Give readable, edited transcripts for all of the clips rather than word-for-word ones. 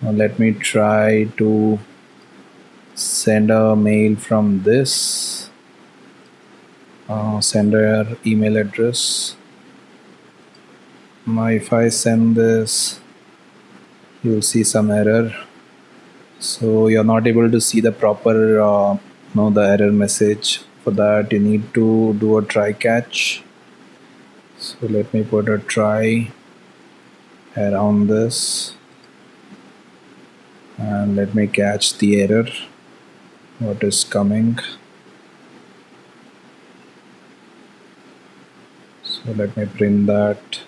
Now let me try to send a mail from this sender email address. Now if I send this, you'll see some error. So you're not able to see the proper the error message. For that you need to do a try catch. So let me put a try around this and let me catch the error what is coming. So let me print that.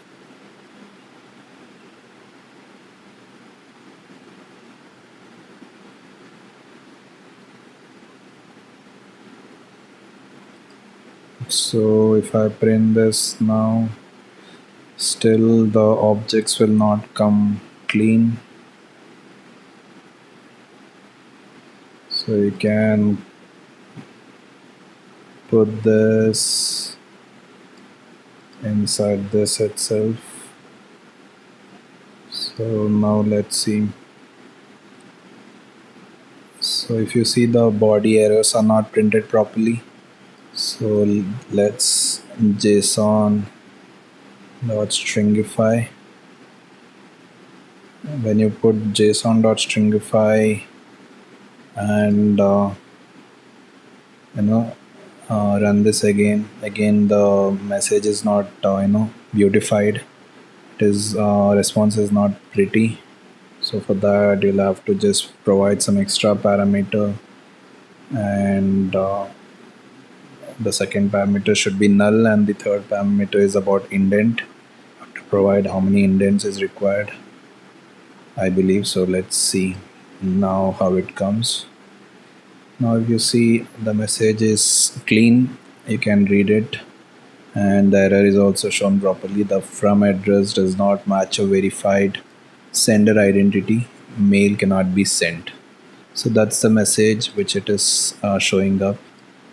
So if I print this now, still the objects will not come clean. So you can put this inside this itself. So now let's see. So if you see, the body errors are not printed properly. So let's JSON dot stringify. When you put JSON dot stringify and run this again the message is not beautified. It is response is not pretty. So for that you'll have to just provide some extra parameter, and the second parameter should be null, and the third parameter is about indent. You have to provide how many indents is required, I believe. So let's see now how it comes. Now if you see, the message is clean, you can read it, and the error is also shown properly. The from address does not match a verified sender identity. Mail cannot be sent. So that's the message which it is showing up.